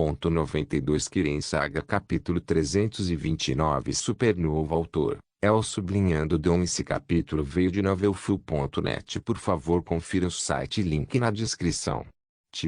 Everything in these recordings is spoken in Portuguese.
2.92 Kirin Saga Capítulo 329 Supernova Autor, El Sublinhando Dom. Esse capítulo veio de novelfull.net. Por favor confira o site, link na descrição.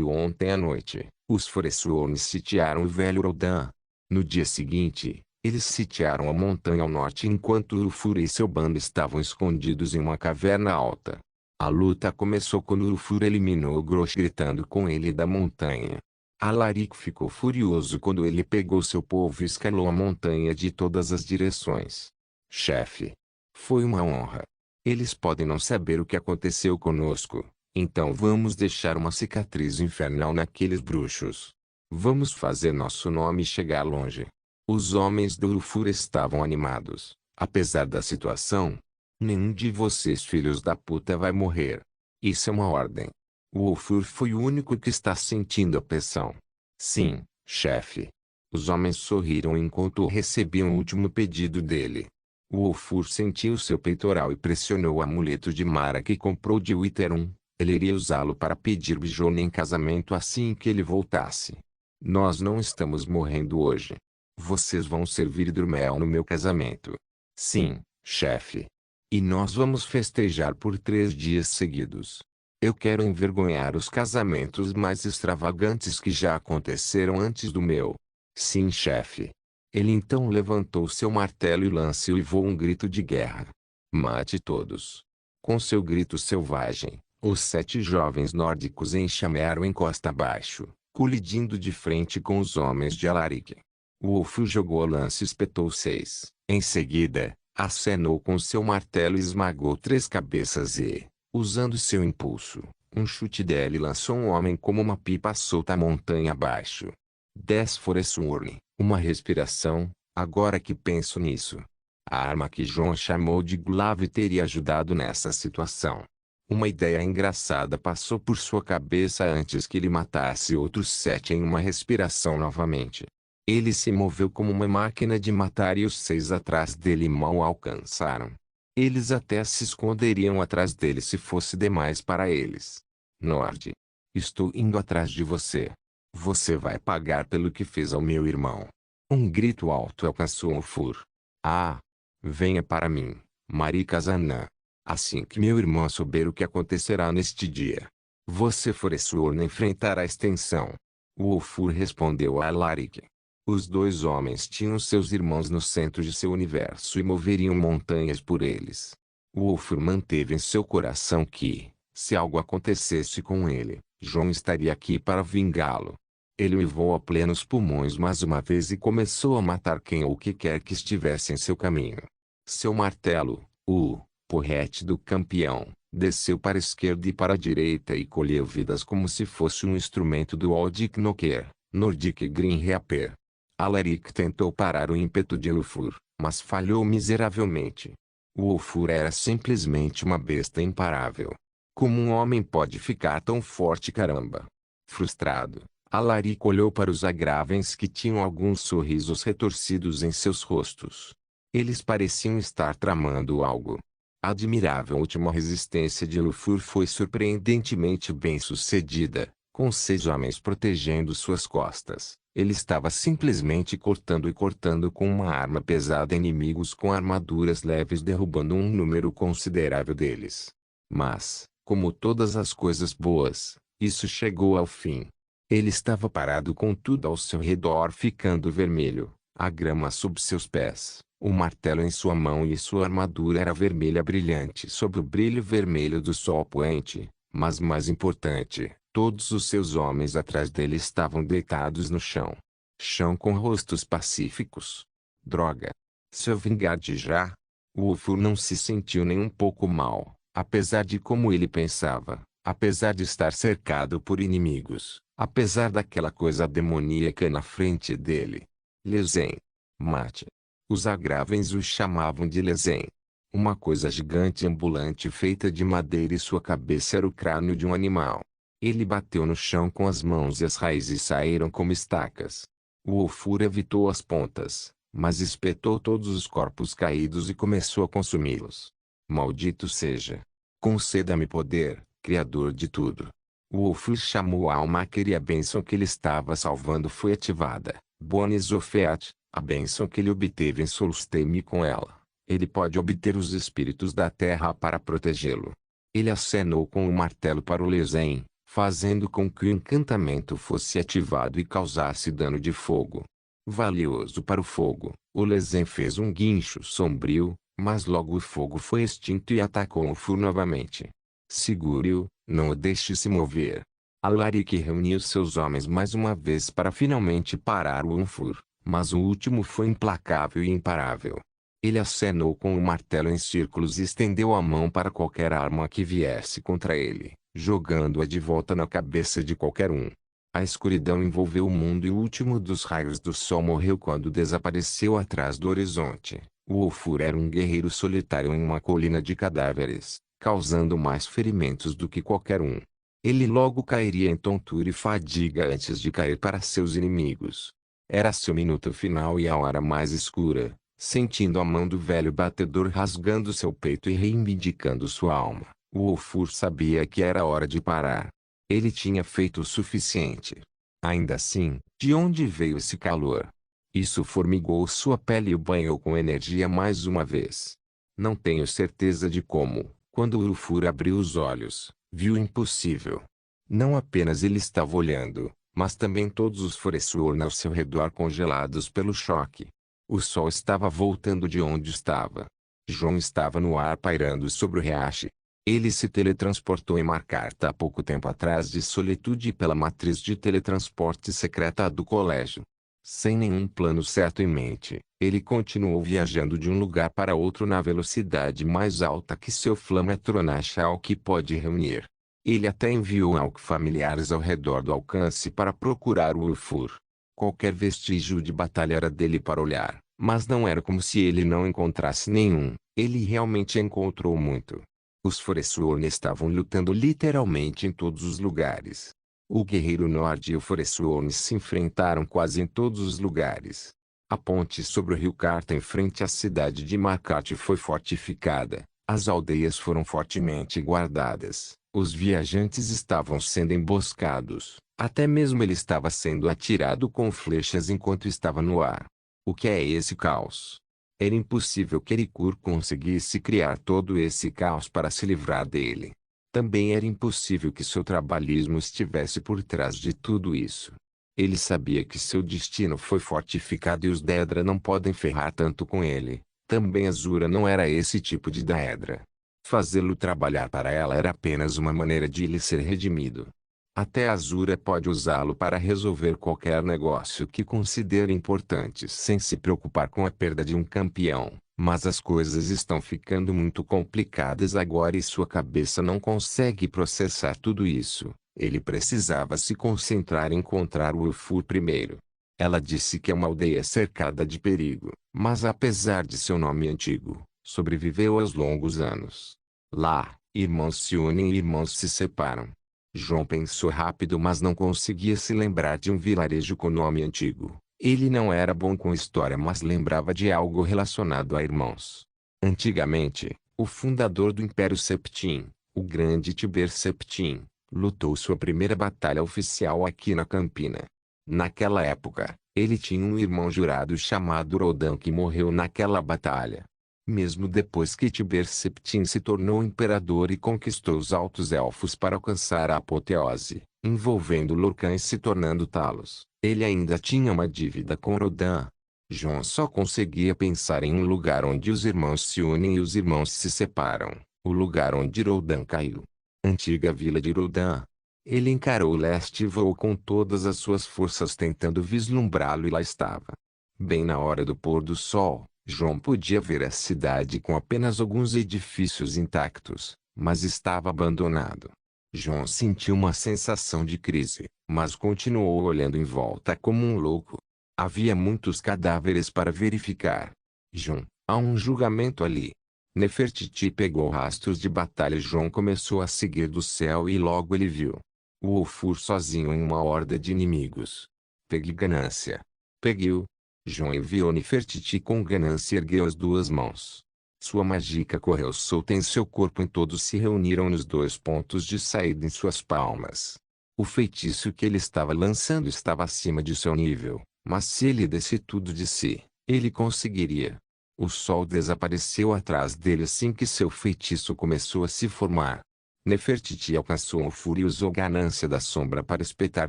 Ontem à noite, os Foresuornes sitiaram o velho Rodan. No dia seguinte, eles sitiaram a montanha ao norte enquanto Urufur e seu bando estavam escondidos em uma caverna alta. A luta começou quando Urufur eliminou Grosh gritando com ele da montanha. Alaric ficou furioso quando ele pegou seu povo e escalou a montanha de todas as direções. Chefe, foi uma honra. Eles podem não saber o que aconteceu conosco, então vamos deixar uma cicatriz infernal naqueles bruxos. Vamos fazer nosso nome chegar longe. Os homens do Urufur estavam animados, apesar da situação. Nenhum de vocês filhos da puta vai morrer. Isso é uma ordem. O Urufur foi o único que está sentindo a pressão. Sim, chefe. Os homens sorriram enquanto recebiam o último pedido dele. O Urufur sentiu seu peitoral e pressionou o amuleto de Mara que comprou de Witterum. Ele iria usá-lo para pedir Bijone em casamento assim que ele voltasse. Nós não estamos morrendo hoje. Vocês vão servir Drumel no meu casamento. Sim, chefe. E nós vamos festejar por 3 dias seguidos. Eu quero envergonhar os casamentos mais extravagantes que já aconteceram antes do meu. Sim, chefe. Ele então levantou seu martelo e lançou um grito de guerra. Mate todos. Com seu grito selvagem, os 7 jovens nórdicos enxamearam em costa abaixo, colidindo de frente com os homens de Alaric. O Urufur jogou a lança e espetou 6. Em seguida, acenou com seu martelo e esmagou 3 cabeças e, usando seu impulso, um chute dele lançou um homem como uma pipa solta a montanha abaixo. 10 Foresuorne, uma respiração, agora que penso nisso. A arma que John chamou de glaive teria ajudado nessa situação. Uma ideia engraçada passou por sua cabeça antes que ele matasse outros 7 em uma respiração novamente. Ele se moveu como uma máquina de matar e os 6 atrás dele mal o alcançaram. Eles até se esconderiam atrás dele se fosse demais para eles. Nord. Estou indo atrás de você. Você vai pagar pelo que fez ao meu irmão. Um grito alto alcançou Urufur. Ah! Venha para mim, Marikazanã. Assim que meu irmão souber o que acontecerá neste dia, você Foresuorne enfrentará a extensão. O Urufur respondeu a Alaric. Os 2 homens tinham seus irmãos no centro de seu universo e moveriam montanhas por eles. O Urufur manteve em seu coração que, se algo acontecesse com ele, John estaria aqui para vingá-lo. Ele uivou a plenos pulmões mais uma vez e começou a matar quem ou o que quer que estivesse em seu caminho. Seu martelo, o porrete do campeão, desceu para a esquerda e para a direita e colheu vidas como se fosse um instrumento do Aldic Noker, Nordic Green Reaper. Alaric tentou parar o ímpeto de Urufur, mas falhou miseravelmente. O Urufur era simplesmente uma besta imparável. Como um homem pode ficar tão forte, caramba? Frustrado, Alaric olhou para os Agravens que tinham alguns sorrisos retorcidos em seus rostos. Eles pareciam estar tramando algo. A admirável última resistência de Urufur foi surpreendentemente bem sucedida, com 6 homens protegendo suas costas. Ele estava simplesmente cortando e cortando com uma arma pesada inimigos com armaduras leves, derrubando um número considerável deles. Mas, como todas as coisas boas, isso chegou ao fim. Ele estava parado com tudo ao seu redor ficando vermelho, a grama sob seus pés, o martelo em sua mão e sua armadura era vermelha brilhante sob o brilho vermelho do sol poente, mas mais importante, todos os seus homens atrás dele estavam deitados no chão. Chão com rostos pacíficos. Droga! Se eu vingar de já? O Urufur não se sentiu nem um pouco mal, apesar de como ele pensava, apesar de estar cercado por inimigos, apesar daquela coisa demoníaca na frente dele. Lezen. Mate. Os Agravens o chamavam de Lezen. Uma coisa gigante ambulante feita de madeira e sua cabeça era o crânio de um animal. Ele bateu no chão com as mãos e as raízes saíram como estacas. O Urufur evitou as pontas, mas espetou todos os corpos caídos e começou a consumi-los. Maldito seja! Conceda-me poder, Criador de tudo. O Ulfur chamou a Almaquer e a bênção que ele estava salvando foi ativada. Boni Zofeat, a bênção que ele obteve em Solstheim com ela. Ele pode obter os espíritos da terra para protegê-lo. Ele acenou com o martelo para o Lezen, fazendo com que o encantamento fosse ativado e causasse dano de fogo. Valioso para o fogo, o Lezen fez um guincho sombrio, mas logo o fogo foi extinto e atacou Ulfur novamente. Segure-o, não o deixe se mover. Alaric reuniu seus homens mais uma vez para finalmente parar o Ulfur, mas o último foi implacável e imparável. Ele acenou com o martelo em círculos e estendeu a mão para qualquer arma que viesse contra ele, jogando-a de volta na cabeça de qualquer um. A escuridão envolveu o mundo e o último dos raios do sol morreu quando desapareceu atrás do horizonte. O Ulfur era um guerreiro solitário em uma colina de cadáveres, causando mais ferimentos do que qualquer um. Ele logo cairia em tontura e fadiga antes de cair para seus inimigos. Era seu minuto final e a hora mais escura. Sentindo a mão do velho batedor rasgando seu peito e reivindicando sua alma, o Ulfur sabia que era hora de parar. Ele tinha feito o suficiente. Ainda assim, de onde veio esse calor? Isso formigou sua pele e o banhou com energia mais uma vez. Não tenho certeza de como, quando o Ulfur abriu os olhos, viu o impossível. Não apenas ele estava olhando, mas também todos os Foresuorn ao seu redor congelados pelo choque. O sol estava voltando de onde estava. Jon estava no ar pairando sobre o riacho. Ele se teletransportou em Markarth há pouco tempo atrás de Solitude pela matriz de teletransporte secreta do colégio. Sem nenhum plano certo em mente, ele continuou viajando de um lugar para outro na velocidade mais alta que seu Flametronachal que pode reunir. Ele até enviou familiares ao redor do alcance para procurar o Ulfur. Qualquer vestígio de batalha era dele para olhar, mas não era como se ele não encontrasse nenhum. Ele realmente encontrou muito. Os Foresuorn estavam lutando literalmente em todos os lugares. O Guerreiro Nord e o Foresuorn se enfrentaram quase em todos os lugares. A ponte sobre o rio Carta em frente à cidade de Markarth foi fortificada. As aldeias foram fortemente guardadas. Os viajantes estavam sendo emboscados. Até mesmo ele estava sendo atirado com flechas enquanto estava no ar. O que é esse caos? Era impossível que Erikur conseguisse criar todo esse caos para se livrar dele. Também era impossível que seu trabalhismo estivesse por trás de tudo isso. Ele sabia que seu destino foi fortificado e os Daedra não podem ferrar tanto com ele. Também Azura não era esse tipo de Daedra. Fazê-lo trabalhar para ela era apenas uma maneira de ele ser redimido. Até Azura pode usá-lo para resolver qualquer negócio que considere importante sem se preocupar com a perda de um campeão. Mas as coisas estão ficando muito complicadas agora e sua cabeça não consegue processar tudo isso. Ele precisava se concentrar em encontrar o Ulfur primeiro. Ela disse que é uma aldeia cercada de perigo, mas apesar de seu nome antigo, sobreviveu aos longos anos. Lá, irmãos se unem e irmãos se separam. Jon pensou rápido mas não conseguia se lembrar de um vilarejo com nome antigo. Ele não era bom com história mas lembrava de algo relacionado a irmãos. Antigamente, o fundador do Império Septim, o grande Tiber Septim, lutou sua primeira batalha oficial aqui na Campina. Naquela época, ele tinha um irmão jurado chamado Rodan que morreu naquela batalha. Mesmo depois que Tiber Septim se tornou imperador e conquistou os Altos Elfos para alcançar a apoteose, envolvendo Lorkhan e se tornando Talos, ele ainda tinha uma dívida com Rodan. Jon só conseguia pensar em um lugar onde os irmãos se unem e os irmãos se separam, o lugar onde Rodan caiu. Antiga vila de Rodan. Ele encarou o leste e voou com todas as suas forças tentando vislumbrá-lo e lá estava. Bem na hora do pôr do sol, Jon podia ver a cidade com apenas alguns edifícios intactos, mas estava abandonado. Jon sentiu uma sensação de crise, mas continuou olhando em volta como um louco. Havia muitos cadáveres para verificar. Jon, há um julgamento ali. Nefertiti pegou rastros de batalha. Jon começou a seguir do céu e logo ele viu o Ulfur sozinho em uma horda de inimigos. Pegue ganância. Peguei-o. Jon enviou Nefertiti com ganância e ergueu as duas mãos. Sua mágica correu solta em seu corpo e todos se reuniram nos dois pontos de saída em suas palmas. O feitiço que ele estava lançando estava acima de seu nível, mas se ele desse tudo de si, ele conseguiria. O sol desapareceu atrás dele assim que seu feitiço começou a se formar. Nefertiti alcançou o fúria e usou ganância da sombra para espetar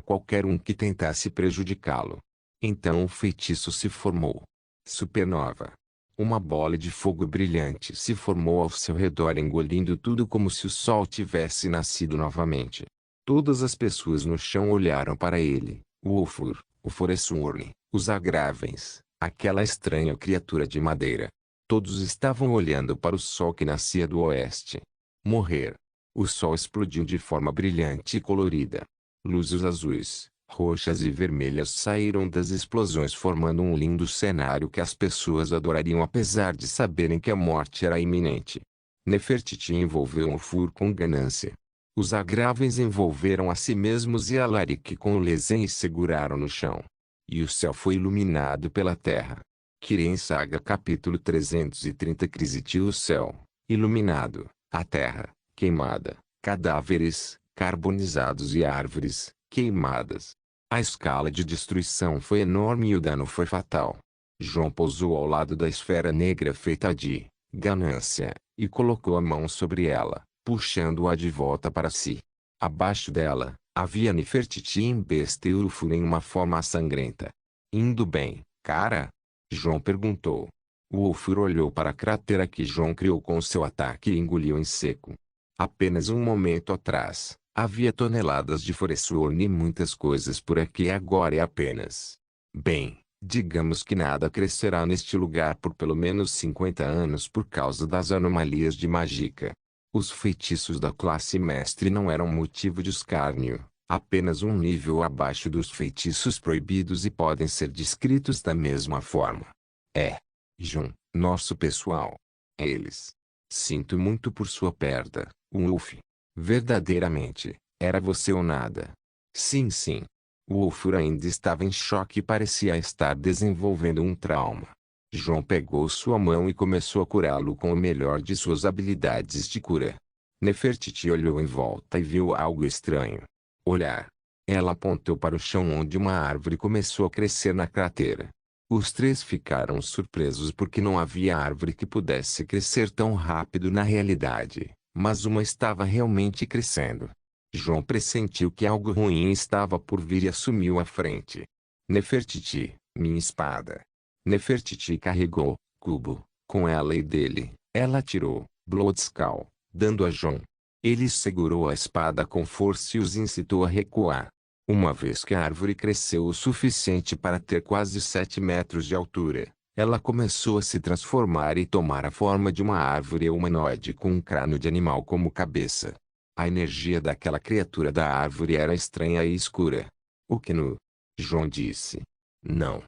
qualquer um que tentasse prejudicá-lo. Então o feitiço se formou. Supernova. Uma bola de fogo brilhante se formou ao seu redor, engolindo tudo como se o sol tivesse nascido novamente. Todas as pessoas no chão olharam para ele, o Ulfur, o Foresurni, os Agravens, aquela estranha criatura de madeira. Todos estavam olhando para o sol que nascia do oeste. Morrer. O sol explodiu de forma brilhante e colorida. Luzes azuis, roxas e vermelhas saíram das explosões, formando um lindo cenário que as pessoas adorariam apesar de saberem que a morte era iminente. Nefertiti envolveu Ulfur com ganância. Os Agravens envolveram a si mesmos e Alaric com o Lezen e seguraram no chão. E o céu foi iluminado pela terra. Kirin Saga capítulo 330 Crisitiu o céu, iluminado, a terra, queimada, cadáveres, carbonizados e árvores, queimadas. A escala de destruição foi enorme e o dano foi fatal. João pousou ao lado da esfera negra feita de ganância, e colocou a mão sobre ela, puxando-a de volta para si. Abaixo dela, havia Nefertiti em besta e Ulfur em uma forma sangrenta. Indo bem, cara? João perguntou. O Ulfur olhou para a cratera que João criou com seu ataque e engoliu em seco. Apenas um momento atrás, havia toneladas de Foresurni e muitas coisas por aqui, agora é apenas. Bem, digamos que nada crescerá neste lugar por pelo menos 50 anos por causa das anomalias de mágica. Os feitiços da classe mestre não eram motivo de escárnio, apenas um nível abaixo dos feitiços proibidos e podem ser descritos da mesma forma. Jun, nosso pessoal. Eles. Sinto muito por sua perda, Ulf. Verdadeiramente, era você ou nada. Sim, sim. O Ulfur ainda estava em choque e parecia estar desenvolvendo um trauma. João pegou sua mão e começou a curá-lo com o melhor de suas habilidades de cura. Nefertiti olhou em volta e viu algo estranho. Olhar. Ela apontou para o chão onde uma árvore começou a crescer na cratera. Os três ficaram surpresos porque não havia árvore que pudesse crescer tão rápido na realidade, mas uma estava realmente crescendo. João pressentiu que algo ruim estava por vir e assumiu a frente. Nefertiti, minha espada. Nefertiti carregou, cubo, com ela e dele, ela tirou, Bloodskull, dando a João. Ele segurou a espada com força e os incitou a recuar. Uma vez que a árvore cresceu o suficiente para ter quase 7 metros de altura, ela começou a se transformar e tomar a forma de uma árvore humanoide com um crânio de animal como cabeça. A energia daquela criatura da árvore era estranha e escura. O que no? João disse. Não.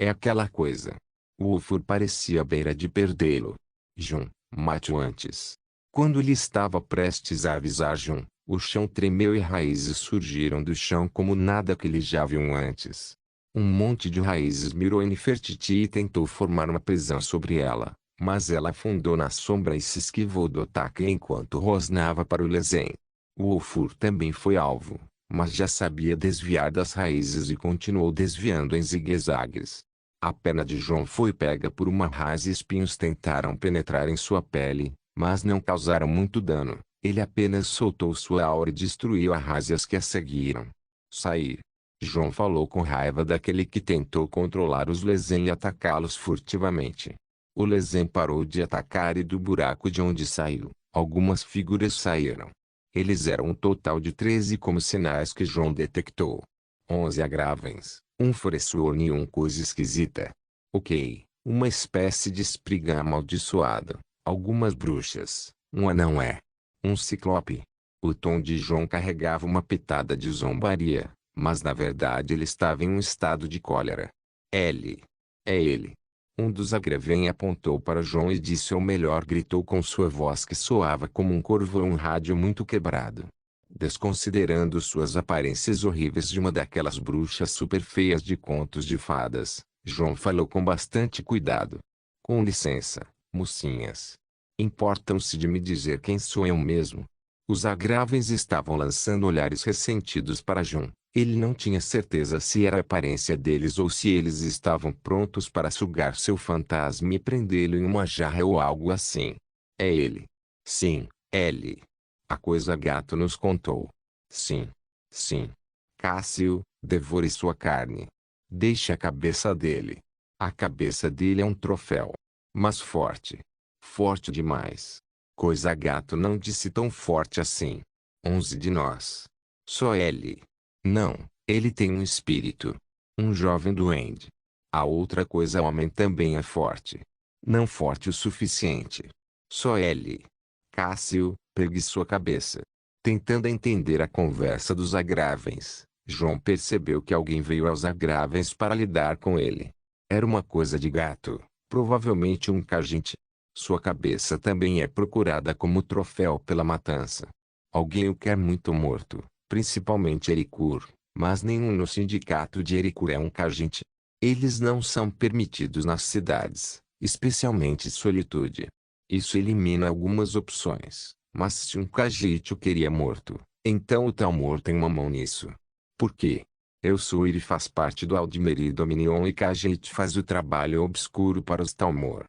É aquela coisa. O Ulfur parecia à beira de perdê-lo. João, mate-o antes. Quando ele estava prestes a avisar João, o chão tremeu e raízes surgiram do chão como nada que eles já viam antes. Um monte de raízes mirou em Nefertiti e tentou formar uma prisão sobre ela, mas ela afundou na sombra e se esquivou do ataque enquanto rosnava para o Lezen. O Ulfur também foi alvo, mas já sabia desviar das raízes e continuou desviando em zigue-zagues. A perna de João foi pega por uma raiz e espinhos tentaram penetrar em sua pele, mas não causaram muito dano. Ele apenas soltou sua aura e destruiu as raias que a seguiram. Sair. João falou com raiva daquele que tentou controlar os Lezen e atacá-los furtivamente. O Lezen parou de atacar e do buraco de onde saiu, algumas figuras saíram. Eles eram um total de 13 como sinais que João detectou. 11 Agravens, um Foresurni e um coisa esquisita. Ok, uma espécie de espiga amaldiçoada, algumas bruxas, um anão um ciclope. O tom de João carregava uma pitada de zombaria, mas na verdade ele estava em um estado de cólera. Ele. É ele. Um dos Agraven apontou para João e disse ou melhor gritou com sua voz que soava como um corvo ou um rádio muito quebrado. Desconsiderando suas aparências horríveis de uma daquelas bruxas super feias de contos de fadas, João falou com bastante cuidado. Com licença, mocinhas. Importam-se de me dizer quem sou eu mesmo? Os agravens estavam lançando olhares ressentidos para John. Ele não tinha certeza se era a aparência deles ou se eles estavam prontos para sugar seu fantasma e prendê-lo em uma jarra ou algo assim. É ele. Sim, ele. A coisa gato nos contou. Sim. Sim. Cássio, devore sua carne. Deixe a cabeça dele. A cabeça dele é um troféu. Mas forte. Forte demais. Coisa gato não disse tão forte assim. 11 de nós. Só ele. Não, ele tem um espírito. Um jovem duende. A outra coisa homem também é forte. Não forte o suficiente. Só ele. Cássio, pegue sua cabeça. Tentando entender a conversa dos agravens, João percebeu que alguém veio aos agravens para lidar com ele. Era uma coisa de gato, provavelmente um cajinte. Sua cabeça também é procurada como troféu pela matança. Alguém o quer muito morto, principalmente Ericur, mas nenhum no sindicato de Ericur é um cajinte. Eles não são permitidos nas cidades, especialmente Solitude. Isso elimina algumas opções, mas se um cajite o queria morto, então o tal morto tem uma mão nisso. Por quê? Eu sou ele faz parte do Aldmeri Dominion e cajite faz o trabalho obscuro para os Talmor.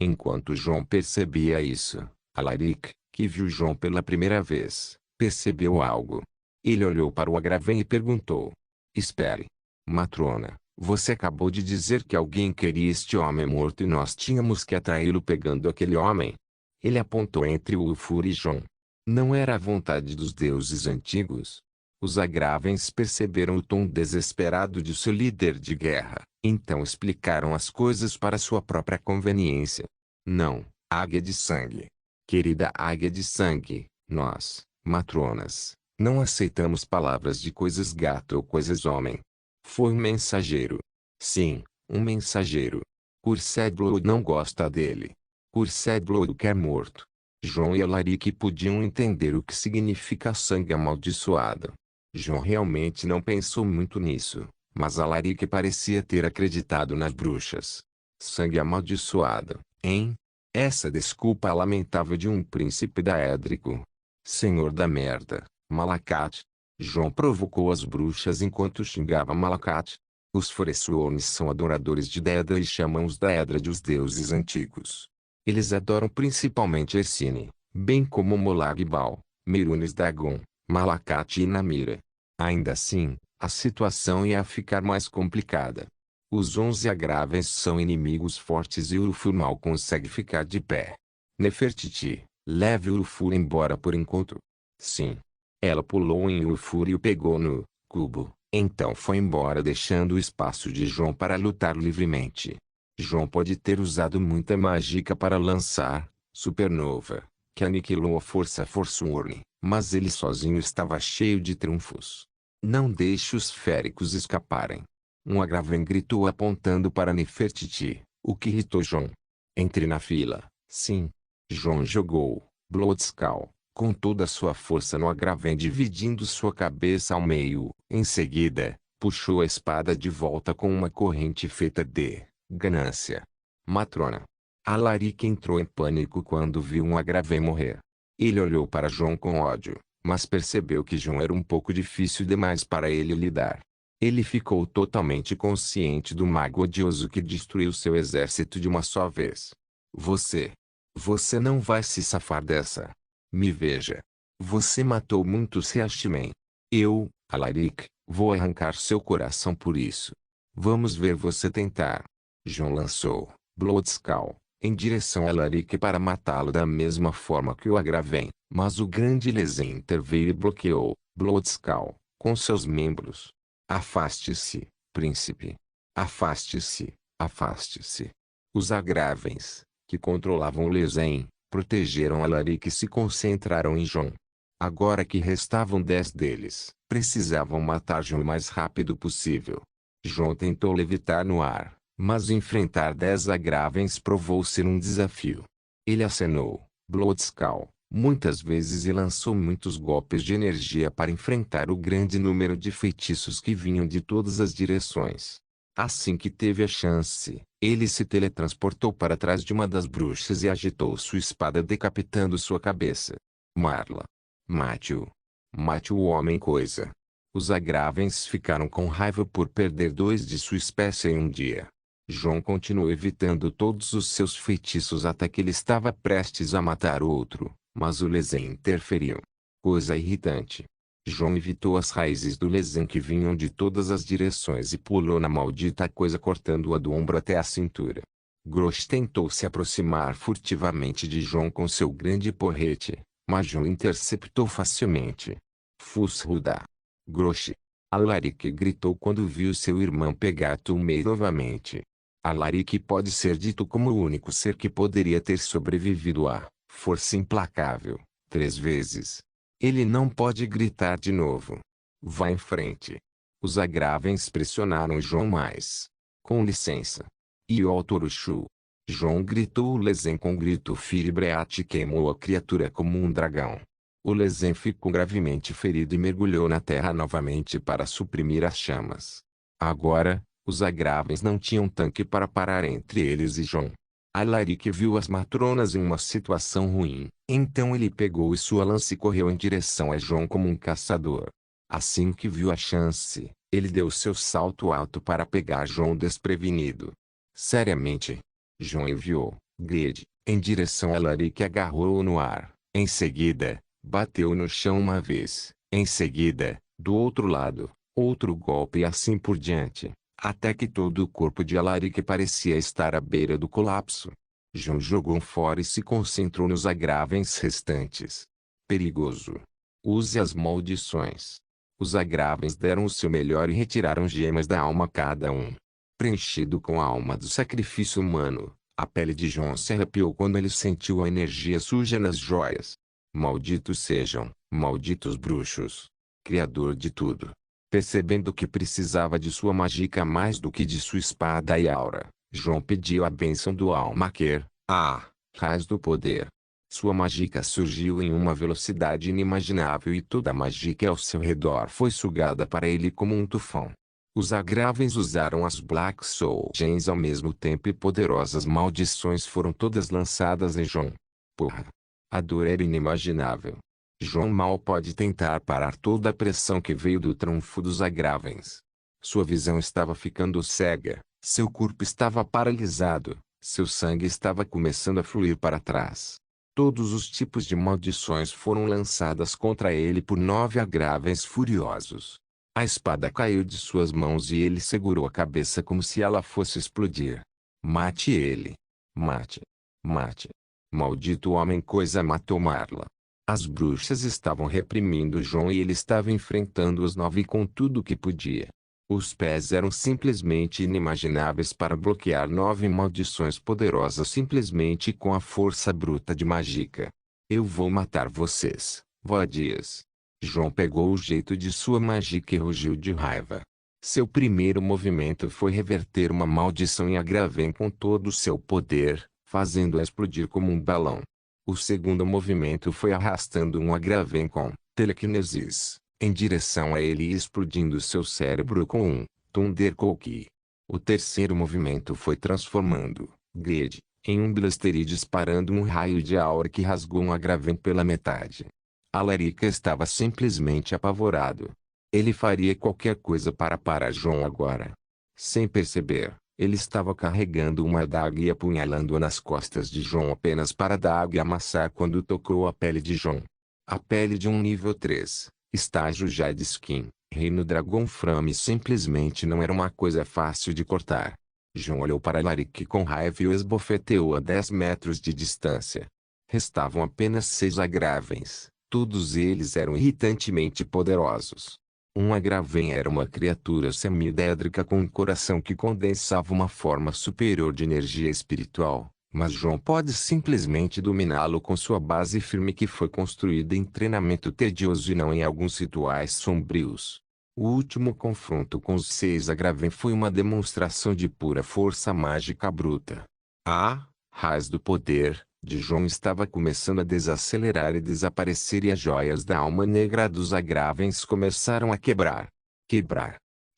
Enquanto João percebia isso, Alaric, que viu João pela primeira vez, percebeu algo. Ele olhou para o Agraven e perguntou. Espere. Matrona, você acabou de dizer que alguém queria este homem morto e nós tínhamos que atraí-lo pegando aquele homem? Ele apontou entre Ulfur e João. Não era a vontade dos deuses antigos? Os Agravens perceberam o tom desesperado de seu líder de guerra, então explicaram as coisas para sua própria conveniência. Não, águia de sangue. Querida águia de sangue, nós, matronas, não aceitamos palavras de coisas gato ou coisas homem. Foi um mensageiro. Sim, um mensageiro. Ursedblood não gosta dele. Ursedblood quer morto. João e Alaric podiam entender o que significa sangue amaldiçoado. João realmente não pensou muito nisso, mas Alaric parecia ter acreditado nas bruxas. Sangue amaldiçoado, hein? Essa desculpa lamentável de um príncipe da Édrico. Senhor da merda, Malakate. João provocou as bruxas enquanto xingava Malakate. Os Foressuones são adoradores de Dedra e chamam os Daedra de os deuses antigos. Eles adoram principalmente Ersine, bem como Molagbal, Merunes Dagon, Malakate e Namira. Ainda assim, a situação ia ficar mais complicada. Os 11 Agravens são inimigos fortes e Urufur mal consegue ficar de pé. Nefertiti, leve Urufur embora por enquanto. Sim. Ela pulou em Urufur e o pegou no cubo, então foi embora deixando o espaço de João para lutar livremente. João pode ter usado muita mágica para lançar Supernova, que aniquilou a Força Forsworn, mas ele sozinho estava cheio de triunfos. Não deixe os féricos escaparem. Um Agraven gritou apontando para Nefertiti, o que irritou João. Entre na fila, sim. João jogou Bloodskull com toda a sua força no Agraven, dividindo sua cabeça ao meio. Em seguida, puxou a espada de volta com uma corrente feita de ganância. Matrona. Alaric entrou em pânico quando viu um Agraven morrer. Ele olhou para João com ódio, mas percebeu que João era um pouco difícil demais para ele lidar. Ele ficou totalmente consciente do mago odioso que destruiu seu exército de uma só vez. Você não vai se safar dessa. Me veja. Você matou muitos Reachtmen. Eu, Alaric, vou arrancar seu coração por isso. Vamos ver você tentar. João lançou Bloodskull em direção a Alaric para matá-lo da mesma forma que o Agraven, mas o grande Lesen interveio e bloqueou Bloodskull com seus membros. Afaste-se, príncipe. Afaste-se, afaste-se. Os Agravens, que controlavam o Lesen, protegeram Alaric e se concentraram em João. Agora que restavam 10 deles, precisavam matar João o mais rápido possível. João tentou levitar no ar, mas enfrentar 10 Agravens provou ser um desafio. Ele acenou Bloodskull muitas vezes e lançou muitos golpes de energia para enfrentar o grande número de feitiços que vinham de todas as direções. Assim que teve a chance, ele se teletransportou para trás de uma das bruxas e agitou sua espada decapitando sua cabeça. Marla. Mate-o. Mate o homem-coisa. Os Agravens ficaram com raiva por perder dois de sua espécie em um dia. João continuou evitando todos os seus feitiços até que ele estava prestes a matar outro, mas o Lezen interferiu. Coisa irritante. João evitou as raízes do Lezen que vinham de todas as direções e pulou na maldita coisa cortando-a do ombro até a cintura. Grosh tentou se aproximar furtivamente de João com seu grande porrete, mas João interceptou facilmente. Fusruda. Grosh. Alaric gritou quando viu seu irmão pegar Tumei novamente. Alaric pode ser dito como o único ser que poderia ter sobrevivido à força implacável 3 vezes. Ele não pode gritar de novo. Vá em frente. Os Agravens pressionaram João mais. Com licença. Iotorushu. João gritou o Lezen com grito Firebreat e queimou a criatura como um dragão. O Lezen ficou gravemente ferido e mergulhou na terra novamente para suprimir as chamas. Agora, os Agravens não tinham tanque para parar entre eles e João. Alaric viu as matronas em uma situação ruim, então ele pegou sua lança e correu em direção a João como um caçador. Assim que viu a chance, ele deu seu salto alto para pegar João desprevenido. Seriamente. João enviou Grid em direção a Alaric e agarrou-o no ar. Em seguida, bateu no chão uma vez. Em seguida, do outro lado, outro golpe e assim por diante, até que todo o corpo de Alaric parecia estar à beira do colapso. João jogou fora e se concentrou nos Agravens restantes. Perigoso. Use as maldições. Os Agravens deram o seu melhor e retiraram gemas da alma a cada um. Preenchido com a alma do sacrifício humano, a pele de João se arrepiou quando ele sentiu a energia suja nas joias. Malditos sejam, malditos bruxos. Criador de tudo. Percebendo que precisava de sua mágica mais do que de sua espada e aura, João pediu a bênção do Almaquer, a raiz do poder. Sua mágica surgiu em uma velocidade inimaginável e toda a mágica ao seu redor foi sugada para ele como um tufão. Os Agravens usaram as Black Soul Gems ao mesmo tempo e poderosas maldições foram todas lançadas em João. Porra! A dor era inimaginável. João mal pode tentar parar toda a pressão que veio do trunfo dos Agravens. Sua visão estava ficando cega, seu corpo estava paralisado, seu sangue estava começando a fluir para trás. Todos os tipos de maldições foram lançadas contra ele por 9 Agravens furiosos. A espada caiu de suas mãos e ele segurou a cabeça como se ela fosse explodir. Mate ele. Mate. Mate. Maldito homem-coisa matou Marla. As bruxas estavam reprimindo João e ele estava enfrentando os 9 com tudo o que podia. Os pés eram simplesmente inimagináveis para bloquear 9 maldições poderosas simplesmente com a força bruta de mágica. Eu vou matar vocês, vadias. João pegou o jeito de sua mágica e rugiu de raiva. Seu primeiro movimento foi reverter uma maldição em Agraven com todo o seu poder, fazendo-a explodir como um balão. O segundo movimento foi arrastando um Agraven com telequinesis em direção a ele e explodindo seu cérebro com um Thundercloak. O terceiro movimento foi transformando Grid em um blaster e disparando um raio de aura que rasgou um Agraven pela metade. Alaric estava simplesmente apavorado. Ele faria qualquer coisa para parar João agora. Sem perceber, ele estava carregando uma adaga e apunhalando-a nas costas de João apenas para a adaga amassar quando tocou a pele de João. A pele de um nível 3, estágio Jade Skin, Reino Dragon Frame simplesmente não era uma coisa fácil de cortar. João olhou para Alaric com raiva e o esbofeteou a 10 metros de distância. Restavam apenas 6 Agravens. Todos eles eram irritantemente poderosos. Um Agraven era uma criatura semidédrica com um coração que condensava uma forma superior de energia espiritual, mas João pode simplesmente dominá-lo com sua base firme que foi construída em treinamento tedioso e não em alguns rituais sombrios. O último confronto com os 6 Agraven foi uma demonstração de pura força mágica bruta. A raiz do poder de João estava começando a desacelerar e desaparecer e as joias da alma negra dos Agravens começaram a quebrar.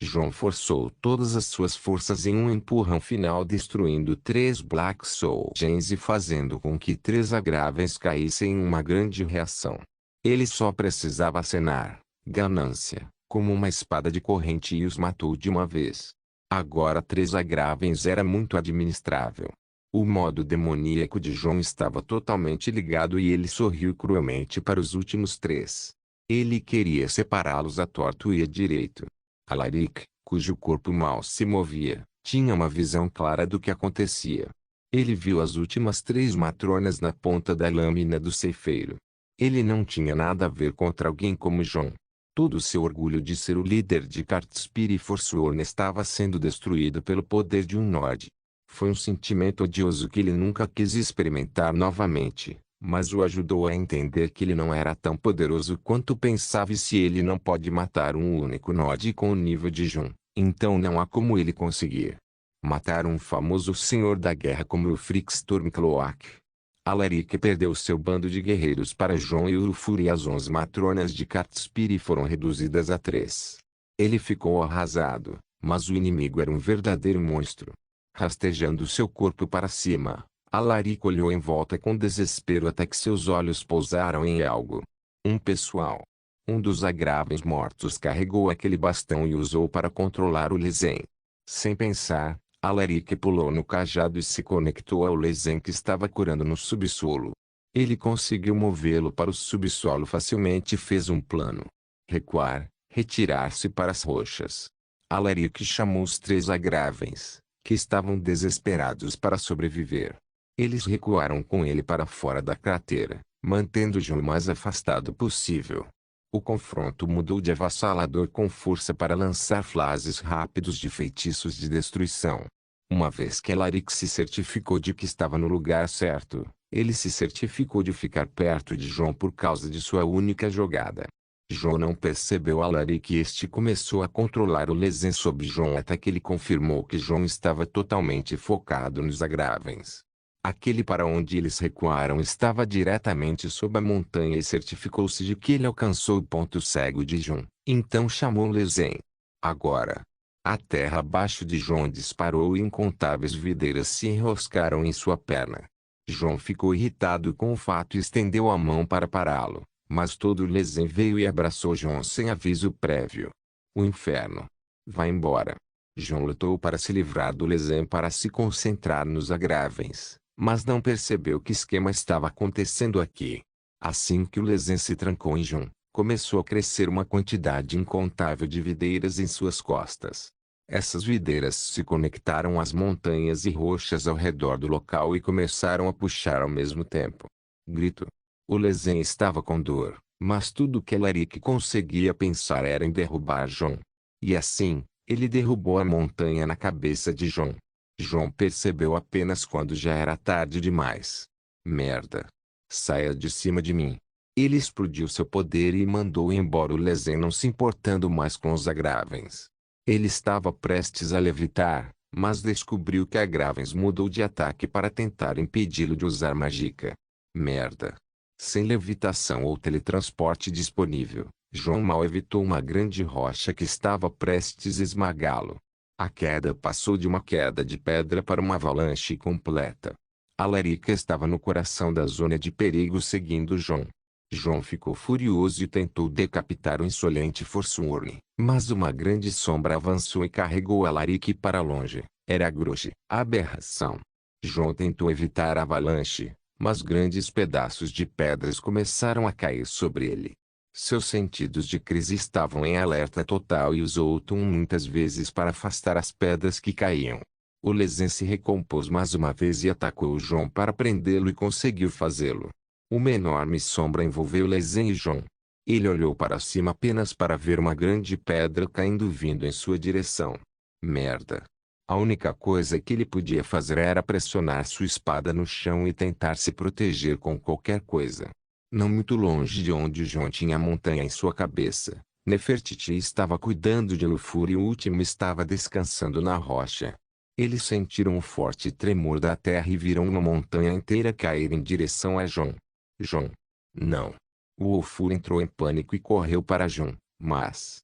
João forçou todas as suas forças em um empurrão final destruindo 3 Black Soul Gems e fazendo com que 3 Agravens caíssem em uma grande reação. Ele só precisava acenar, ganância, como uma espada de corrente e os matou de uma vez. Agora 3 agravens era muito administrável. O modo demoníaco de João estava totalmente ligado e ele sorriu cruelmente para os últimos 3. Ele queria separá-los à torto e à direito. Alaric, cujo corpo mal se movia, tinha uma visão clara do que acontecia. Ele viu as últimas 3 matronas na ponta da lâmina do ceifeiro. Ele não tinha nada a ver contra alguém como João. Todo o seu orgulho de ser o líder de Cartspir e Forsworn estava sendo destruído pelo poder de um Nord. Foi um sentimento odioso que ele nunca quis experimentar novamente, mas o ajudou a entender que ele não era tão poderoso quanto pensava e se ele não pode matar um único Nord com o nível de João, então não há como ele conseguir matar um famoso senhor da guerra como Ulfric Stormcloak. Alaric perdeu seu bando de guerreiros para João e Urufur e as 11 matronas de Cartspir foram reduzidas a 3. Ele ficou arrasado, mas o inimigo era um verdadeiro monstro. Rastejando seu corpo para cima, Alaric olhou em volta com desespero até que seus olhos pousaram em algo. Um pessoal. Um dos agravens mortos carregou aquele bastão e usou para controlar o Lezen. Sem pensar, Alaric pulou no cajado e se conectou ao Lezen que estava curando no subsolo. Ele conseguiu movê-lo para o subsolo facilmente e fez um plano. Recuar, retirar-se para as rochas. Alaric chamou os 3 agravens, que estavam desesperados para sobreviver. Eles recuaram com ele para fora da cratera, mantendo João o mais afastado possível. O confronto mudou de avassalador com força para lançar flashes rápidos de feitiços de destruição. Uma vez que Alaric se certificou de que estava no lugar certo, ele se certificou de ficar perto de João por causa de sua única jogada. João não percebeu Alaric e este começou a controlar o Lezen sobre João até que ele confirmou que João estava totalmente focado nos agravens. Aquele para onde eles recuaram estava diretamente sob a montanha e certificou-se de que ele alcançou o ponto cego de João. Então chamou Lezen. Agora, a terra abaixo de João disparou e incontáveis videiras se enroscaram em sua perna. João ficou irritado com o fato e estendeu a mão para pará-lo, mas todo o Lezen veio e abraçou João sem aviso prévio. O inferno. Vá embora. João lutou para se livrar do Lezen para se concentrar nos agravens, mas não percebeu que esquema estava acontecendo aqui. Assim que o Lezen se trancou em João, começou a crescer uma quantidade incontável de videiras em suas costas. Essas videiras se conectaram às montanhas e rochas ao redor do local e começaram a puxar ao mesmo tempo. Grito. O Lezen estava com dor, mas tudo que Alaric conseguia pensar era em derrubar João. E assim, ele derrubou a montanha na cabeça de João. João percebeu apenas quando já era tarde demais. Merda. Saia de cima de mim. Ele explodiu seu poder e mandou embora o Lezen não se importando mais com os agravens. Ele estava prestes a levitar, mas descobriu que Agravens mudou de ataque para tentar impedi-lo de usar mágica. Merda. Sem levitação ou teletransporte disponível, João mal evitou uma grande rocha que estava prestes a esmagá-lo. A queda passou de uma queda de pedra para uma avalanche completa. Alaric estava no coração da zona de perigo seguindo João. João ficou furioso e tentou decapitar o insolente Forsworn, mas uma grande sombra avançou e carregou Alaric para longe. Era Grosh. Aberração. João tentou evitar a avalanche, mas grandes pedaços de pedras começaram a cair sobre ele. Seus sentidos de crise estavam em alerta total e usou o Tum muitas vezes para afastar as pedras que caíam. O Lezen se recompôs mais uma vez e atacou João para prendê-lo e conseguiu fazê-lo. Uma enorme sombra envolveu Lezen e João. Ele olhou para cima apenas para ver uma grande pedra caindo vindo em sua direção. Merda. A única coisa que ele podia fazer era pressionar sua espada no chão e tentar se proteger com qualquer coisa. Não muito longe de onde João tinha a montanha em sua cabeça, Nefertiti estava cuidando de Lufur e o último estava descansando na rocha. Eles sentiram um forte tremor da terra e viram uma montanha inteira cair em direção a João. João. Não. O Ulfur entrou em pânico e correu para João, mas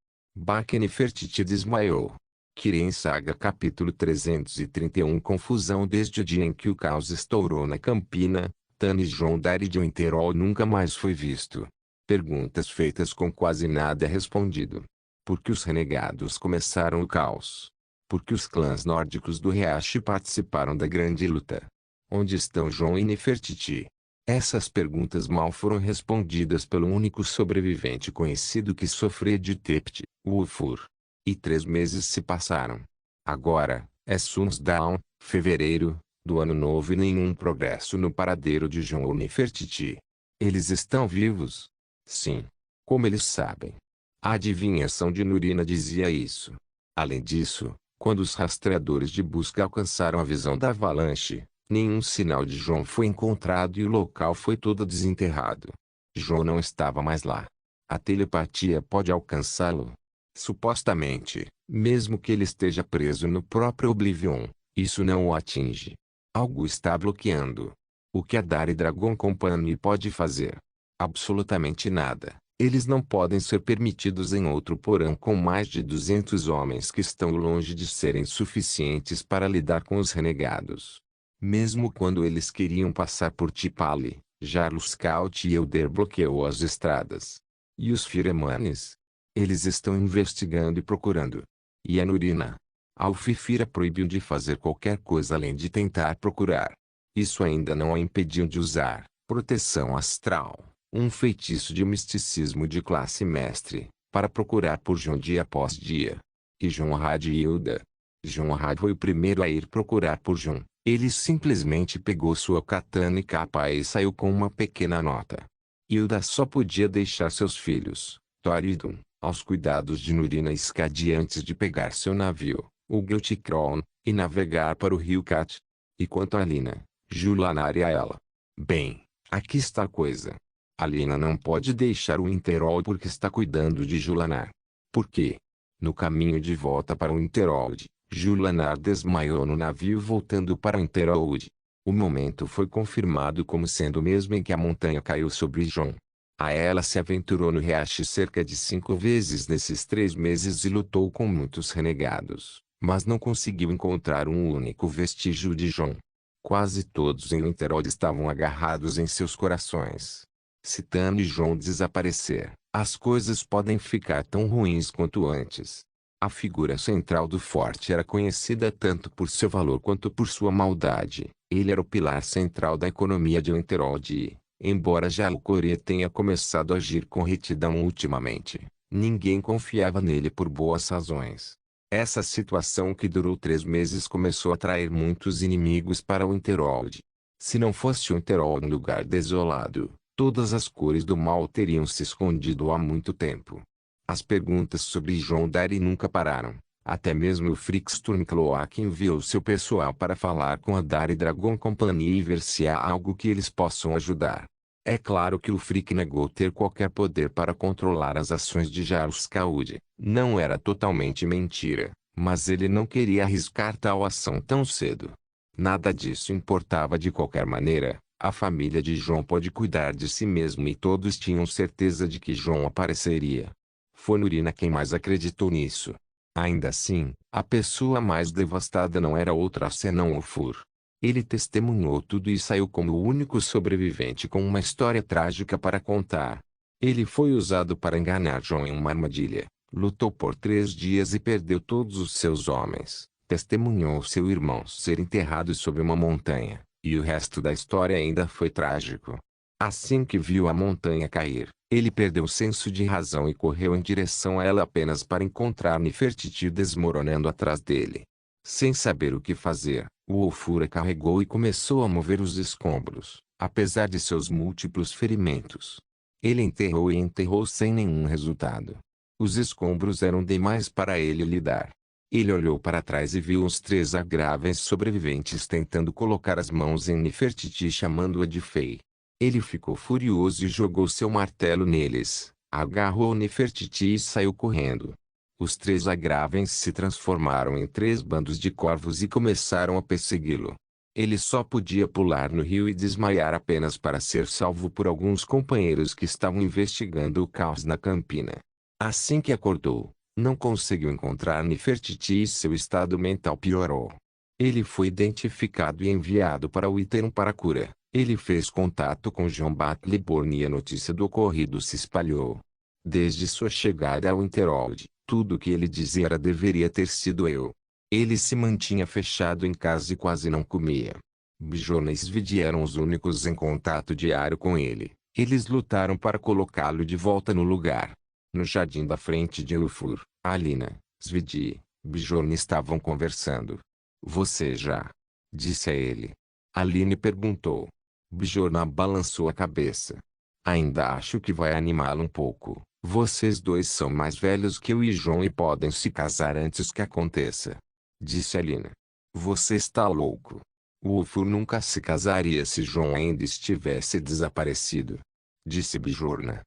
Nefertiti desmaiou. Kirin Saga capítulo 331 Confusão desde o dia em que o caos estourou na Campina, Tanis João Dari de Winterol nunca mais foi visto. Perguntas feitas com quase nada respondido. Por que os renegados começaram o caos? Por que os clãs nórdicos do Riacho participaram da grande luta? Onde estão Jon e Nefertiti? Essas perguntas mal foram respondidas pelo único sobrevivente conhecido que sofria de Tept, o Ulfur. E 3 meses se passaram. Agora, é Sundsdown, fevereiro, do ano novo e nenhum progresso no paradeiro de Jon ou Nefertiti. Eles estão vivos? Sim. Como eles sabem? A adivinhação de Nurina dizia isso. Além disso, quando os rastreadores de busca alcançaram a visão da avalanche, nenhum sinal de Jon foi encontrado e o local foi todo desenterrado. Jon não estava mais lá. A telepatia pode alcançá-lo? Supostamente, mesmo que ele esteja preso no próprio Oblivion, isso não o atinge. Algo está bloqueando. O que a Dari Dragon Company pode fazer? Absolutamente nada. Eles não podem ser permitidos em outro porão com mais de 200 homens que estão longe de serem suficientes para lidar com os renegados. Mesmo quando eles queriam passar por Tipali, Jarl Scout e Elder bloqueou as estradas. E os Firemanes? Eles estão investigando e procurando. E a Nurina? Alfifira proibiu de fazer qualquer coisa além de tentar procurar. Isso ainda não a impediu de usar proteção astral, um feitiço de misticismo de classe mestre, para procurar por Jon dia após dia. E Jonrad e Hilda? Jonrad foi o primeiro a ir procurar por Jon. Ele simplesmente pegou sua katana e capa e saiu com uma pequena nota. Hilda só podia deixar seus filhos, Thor e Idun, aos cuidados de Nurina e Skadi antes de pegar seu navio, o Giltikron, e navegar para o rio Cat. E quanto a Lina, Julanar e a ela? Bem, aqui está a coisa. A Lina não pode deixar o Interhold porque está cuidando de Julanar. Por quê? No caminho de volta para o Interhold, Julanar desmaiou no navio voltando para o Interhold. O momento foi confirmado como sendo o mesmo em que a montanha caiu sobre Jon. A ela se aventurou no Riacho cerca de 5 vezes nesses 3 meses e lutou com muitos renegados, mas não conseguiu encontrar um único vestígio de Jon. Quase todos em Winterhold estavam agarrados em seus corações. Se Tam e Jon desaparecer, as coisas podem ficar tão ruins quanto antes. A figura central do forte era conhecida tanto por seu valor quanto por sua maldade. Ele era o pilar central da economia de Winterhold e, embora Jalcori tenha começado a agir com retidão ultimamente, ninguém confiava nele por boas razões. Essa situação que durou 3 meses começou a atrair muitos inimigos para o Winterhold. Se não fosse o Winterhold um lugar desolado, todas as cores do mal teriam se escondido há muito tempo. As perguntas sobre Jon Dari nunca pararam. Até mesmo o Frick Stormcloak enviou seu pessoal para falar com a Dari Dragon Company e ver se há algo que eles possam ajudar. É claro que o Frick negou ter qualquer poder para controlar as ações de Jarl Skald. Não era totalmente mentira, mas ele não queria arriscar tal ação tão cedo. Nada disso importava de qualquer maneira. A família de Jon pôde cuidar de si mesmo e todos tinham certeza de que Jon apareceria. Foi Nurina quem mais acreditou nisso. Ainda assim, a pessoa mais devastada não era outra senão Ulfur. Ele testemunhou tudo e saiu como o único sobrevivente com uma história trágica para contar. Ele foi usado para enganar Jon em uma armadilha, lutou por 3 dias e perdeu todos os seus homens, testemunhou seu irmão ser enterrado sob uma montanha, e o resto da história ainda foi trágico. Assim que viu a montanha cair, ele perdeu o senso de razão e correu em direção a ela apenas para encontrar Nefertiti desmoronando atrás dele. Sem saber o que fazer, o Ulfura carregou e começou a mover os escombros, apesar de seus múltiplos ferimentos. Ele enterrou e enterrou sem nenhum resultado. Os escombros eram demais para ele lidar. Ele olhou para trás e viu os 3 agraves sobreviventes tentando colocar as mãos em Nefertiti chamando-a de Fei. Ele ficou furioso e jogou seu martelo neles, agarrou Nefertiti e saiu correndo. Os 3 agravens se transformaram em 3 bandos de corvos e começaram a persegui-lo. Ele só podia pular no rio e desmaiar apenas para ser salvo por alguns companheiros que estavam investigando o caos na campina. Assim que acordou, não conseguiu encontrar Nefertiti e seu estado mental piorou. Ele foi identificado e enviado para o Iterum para cura. Ele fez contato com John Batleyborn e a notícia do ocorrido se espalhou. Desde sua chegada ao Winterhold, tudo o que ele dizia era deveria ter sido eu. Ele se mantinha fechado em casa e quase não comia. Bjorn e Svidi eram os únicos em contato diário com ele. Eles lutaram para colocá-lo de volta no lugar. No jardim da frente de Ulfur, Alina, Svidi, Bjorn estavam conversando. Você já? Disse a ele. Aline perguntou. Bjorn balançou a cabeça. Ainda acho que vai animá-lo um pouco. Vocês dois são mais velhos que eu e João e podem se casar antes que aconteça. Disse Alina. Você está louco. O Ulfur nunca se casaria se João ainda estivesse desaparecido. Disse Bjorn.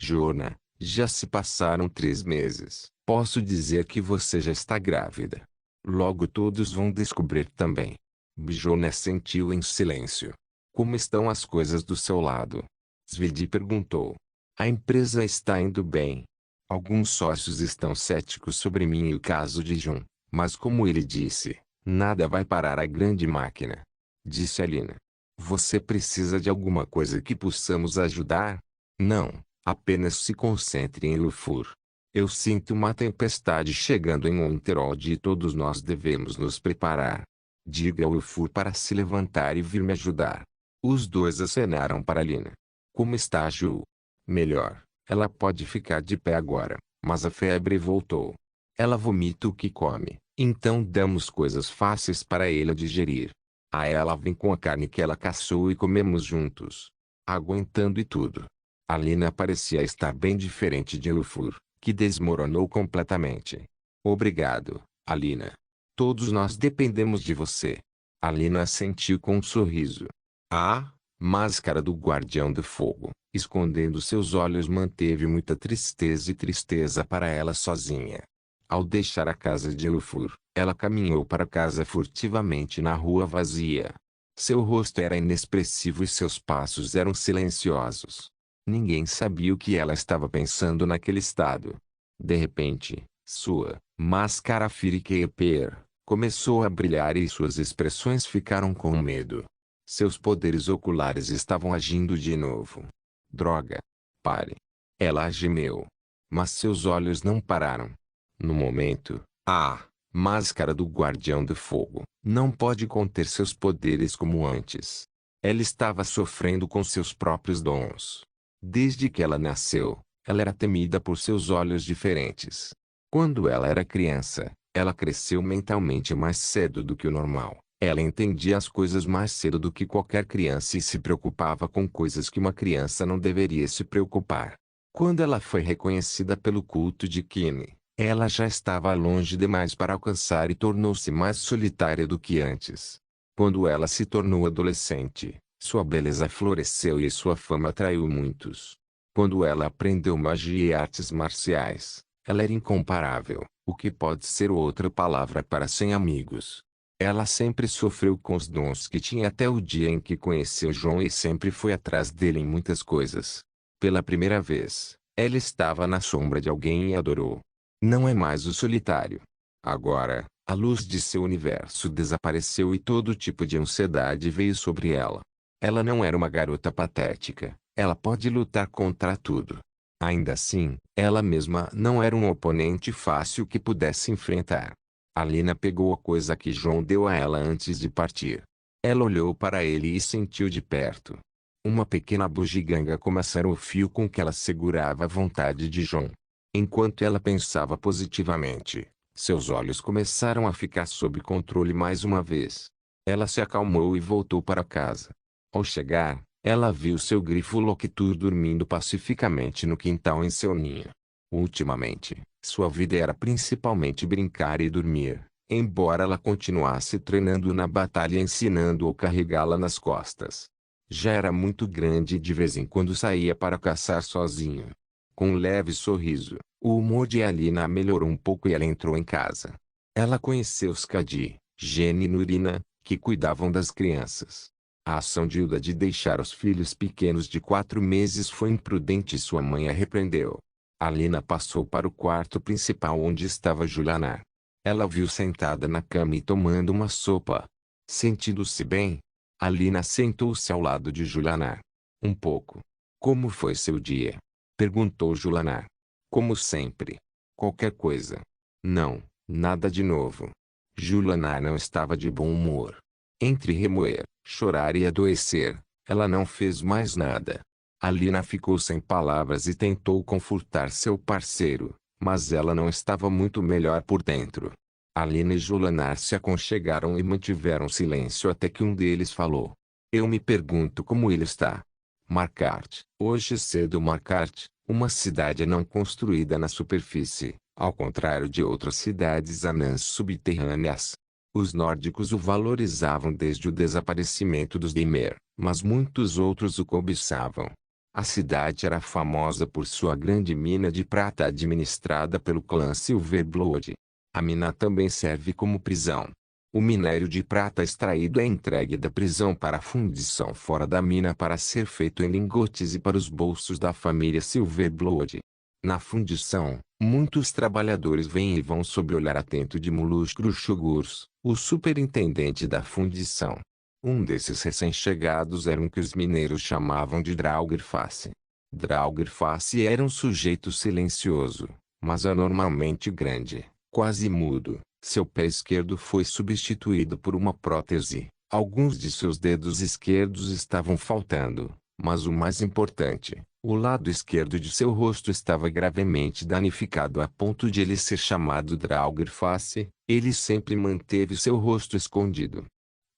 Jorna, já se passaram 3 meses. Posso dizer que você já está grávida. Logo todos vão descobrir também. Bjorn assentiu em silêncio. Como estão as coisas do seu lado? Svidi perguntou. A empresa está indo bem. Alguns sócios estão céticos sobre mim e o caso de John, mas como ele disse, nada vai parar a grande máquina. Disse Alina. Você precisa de alguma coisa que possamos ajudar? Não, apenas se concentre em Ulfur. Eu sinto uma tempestade chegando em Winterhold e todos nós devemos nos preparar. Diga ao Ulfur para se levantar e vir me ajudar. Os dois acenaram para Alina. Como está a Ju? Melhor. Ela pode ficar de pé agora, mas a febre voltou. Ela vomita o que come, então damos coisas fáceis para ele digerir. A ela vem com a carne que ela caçou e comemos juntos. Aguentando e tudo. Alina parecia estar bem diferente de Ulfur, que desmoronou completamente. Obrigado, Alina. Todos nós dependemos de você. Alina assentiu com um sorriso. A máscara do Guardião do Fogo, escondendo seus olhos, manteve muita tristeza e tristeza para ela sozinha. Ao deixar a casa de Ulfur, ela caminhou para casa furtivamente na rua vazia. Seu rosto era inexpressivo e seus passos eram silenciosos. Ninguém sabia o que ela estava pensando naquele estado. De repente, sua máscara Firkeper começou a brilhar e suas expressões ficaram com medo. Seus poderes oculares estavam agindo de novo. Droga! Pare! Ela gemeu. Mas seus olhos não pararam. No momento, a máscara do Guardião do Fogo não pode conter seus poderes como antes. Ela estava sofrendo com seus próprios dons. Desde que ela nasceu, ela era temida por seus olhos diferentes. Quando ela era criança, ela cresceu mentalmente mais cedo do que o normal. Ela entendia as coisas mais cedo do que qualquer criança e se preocupava com coisas que uma criança não deveria se preocupar. Quando ela foi reconhecida pelo culto de Kine, ela já estava longe demais para alcançar e tornou-se mais solitária do que antes. Quando ela se tornou adolescente, sua beleza floresceu e sua fama atraiu muitos. Quando ela aprendeu magia e artes marciais, ela era incomparável, o que pode ser outra palavra para sem amigos. Ela sempre sofreu com os dons que tinha até o dia em que conheceu João e sempre foi atrás dele em muitas coisas. Pela primeira vez, ela estava na sombra de alguém e adorou. Não é mais o solitário. Agora, a luz de seu universo desapareceu e todo tipo de ansiedade veio sobre ela. Ela não era uma garota patética. Ela pode lutar contra tudo. Ainda assim, ela mesma não era um oponente fácil que pudesse enfrentar. Alina pegou a coisa que João deu a ela antes de partir. Ela olhou para ele e sentiu de perto. Uma pequena bugiganga começara o fio com que ela segurava a vontade de João. Enquanto ela pensava positivamente, seus olhos começaram a ficar sob controle mais uma vez. Ela se acalmou e voltou para casa. Ao chegar, ela viu seu grifo Loquitur dormindo pacificamente no quintal em seu ninho. Ultimamente, sua vida era principalmente brincar e dormir, embora ela continuasse treinando na batalha ensinando ou carregá-la nas costas. Já era muito grande e de vez em quando saía para caçar sozinho. Com um leve sorriso, o humor de Alina melhorou um pouco e ela entrou em casa. Ela conheceu Skadi, Jenny e Nurina, que cuidavam das crianças. A ação de Hilda de deixar os filhos pequenos de 4 meses foi imprudente e sua mãe a repreendeu. Alina passou para o quarto principal onde estava Juliana. Ela viu sentada na cama e tomando uma sopa. Sentindo-se bem, Alina sentou-se ao lado de Julana. Um pouco. Como foi seu dia? Perguntou Julana. Como sempre. Qualquer coisa. Não, nada de novo. Julana não estava de bom humor. Entre remoer, chorar e adoecer, ela não fez mais nada. Alina ficou sem palavras e tentou confortar seu parceiro, mas ela não estava muito melhor por dentro. Alina e Julana se aconchegaram e mantiveram silêncio até que um deles falou. Eu me pergunto como ele está. Marquardt. Hoje cedo Marquardt, uma cidade não construída na superfície, ao contrário de outras cidades anãs subterrâneas. Os nórdicos o valorizavam desde o desaparecimento dos Dimir, mas muitos outros o cobiçavam. A cidade era famosa por sua grande mina de prata administrada pelo clã Silverblood. A mina também serve como prisão. O minério de prata extraído é entregue da prisão para a fundição fora da mina para ser feito em lingotes e para os bolsos da família Silverblood. Na fundição, muitos trabalhadores vêm e vão sob o olhar atento de Mulus Krushugurs, o superintendente da fundição. Um desses recém-chegados era um que os mineiros chamavam de Draugr-Face. Draugr-Face era um sujeito silencioso, mas anormalmente grande, quase mudo. Seu pé esquerdo foi substituído por uma prótese. Alguns de seus dedos esquerdos estavam faltando, mas o mais importante, o lado esquerdo de seu rosto estava gravemente danificado a ponto de ele ser chamado Draugr-Face. Ele sempre manteve seu rosto escondido.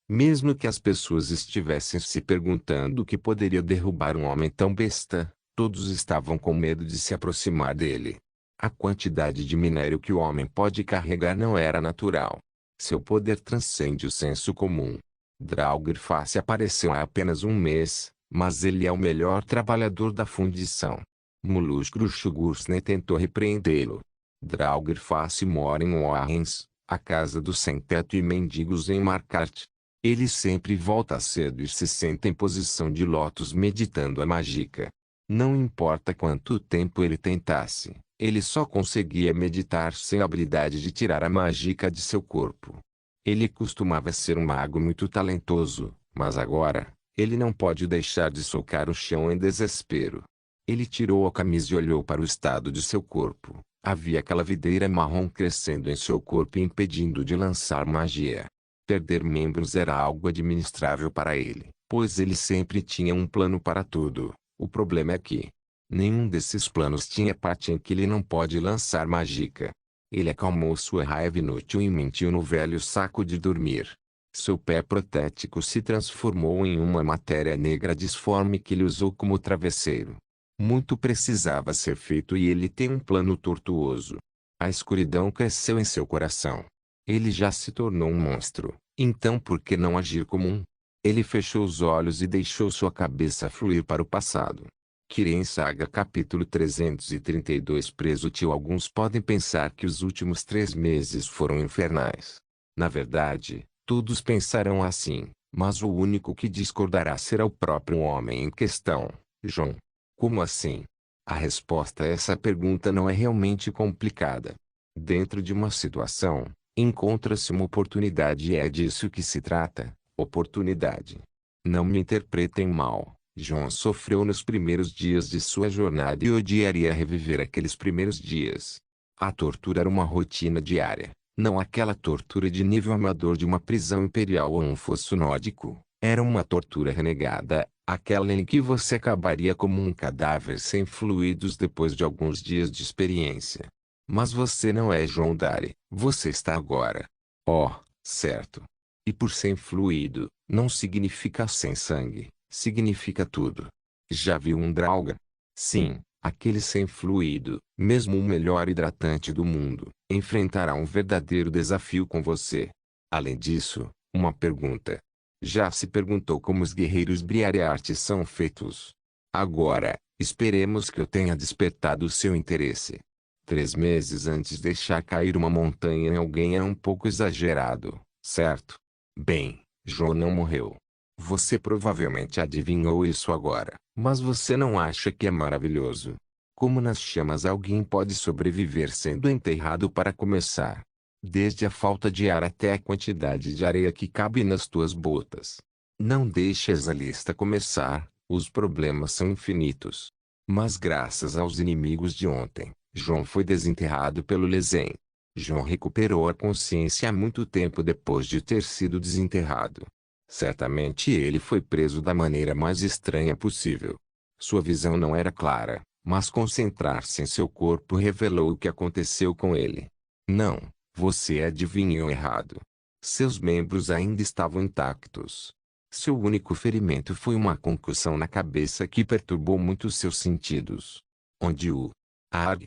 Mesmo que as pessoas estivessem se perguntando o que poderia derrubar um homem tão besta, todos estavam com medo de se aproximar dele. A quantidade de minério que o homem pode carregar não era natural. Seu poder transcende o senso comum. Draugr-Face apareceu há apenas um mês, mas ele é o melhor trabalhador da fundição. Mulus Krushugursen tentou repreendê-lo. Draugr-Face mora em Warrens, a casa dos sem-teto e mendigos em Marquardt. Ele sempre volta cedo e se senta em posição de lótus meditando a mágica. Não importa quanto tempo ele tentasse, ele só conseguia meditar sem a habilidade de tirar a mágica de seu corpo. Ele costumava ser um mago muito talentoso, mas agora, ele não pode deixar de socar o chão em desespero. Ele tirou a camisa e olhou para o estado de seu corpo. Havia aquela videira marrom crescendo em seu corpo e impedindo de lançar magia. Perder membros era algo administrável para ele, pois ele sempre tinha um plano para tudo. O problema é que nenhum desses planos tinha parte em que ele não pode lançar mágica. Ele acalmou sua raiva inútil e mentiu no velho saco de dormir. Seu pé protético se transformou em uma matéria negra disforme que ele usou como travesseiro. Muito precisava ser feito e ele tem um plano tortuoso. A escuridão cresceu em seu coração. Ele já se tornou um monstro, então por que não agir como um? Ele fechou os olhos e deixou sua cabeça fluir para o passado. Kirin Saga capítulo 332 Preso tio. Alguns podem pensar que os últimos 3 meses foram infernais. Na verdade, todos pensarão assim, mas o único que discordará será o próprio homem em questão, John. Como assim? A resposta a essa pergunta não é realmente complicada. Dentro de uma situação, encontra-se uma oportunidade e é disso que se trata, oportunidade. Não me interpretem mal. John sofreu nos primeiros dias de sua jornada e odiaria reviver aqueles primeiros dias. A tortura era uma rotina diária, não aquela tortura de nível amador de uma prisão imperial ou um fosso nórdico. Era uma tortura renegada, aquela em que você acabaria como um cadáver sem fluidos depois de alguns dias de experiência. Mas você não é John Dare, você está agora. Oh, certo. E por sem fluido, não significa sem sangue. Significa tudo. Já viu um Draugr? Sim, aquele sem fluido, mesmo o melhor hidratante do mundo, enfrentará um verdadeiro desafio com você. Além disso, uma pergunta. Já se perguntou como os guerreiros Briareart são feitos? Agora, esperemos que eu tenha despertado o seu interesse. 3 meses antes de deixar cair uma montanha em alguém é um pouco exagerado, certo? Bem, John não morreu. Você provavelmente adivinhou isso agora, mas você não acha que é maravilhoso? Como nas chamas alguém pode sobreviver sendo enterrado para começar? Desde a falta de ar até a quantidade de areia que cabe nas tuas botas. Não deixe essa lista começar, os problemas são infinitos. Mas graças aos inimigos de ontem, João foi desenterrado pelo Lesen. João recuperou a consciência há muito tempo depois de ter sido desenterrado. Certamente ele foi preso da maneira mais estranha possível. Sua visão não era clara, mas concentrar-se em seu corpo revelou o que aconteceu com ele. Não, você adivinhou errado. Seus membros ainda estavam intactos. Seu único ferimento foi uma concussão na cabeça que perturbou muito seus sentidos. Onde o ar.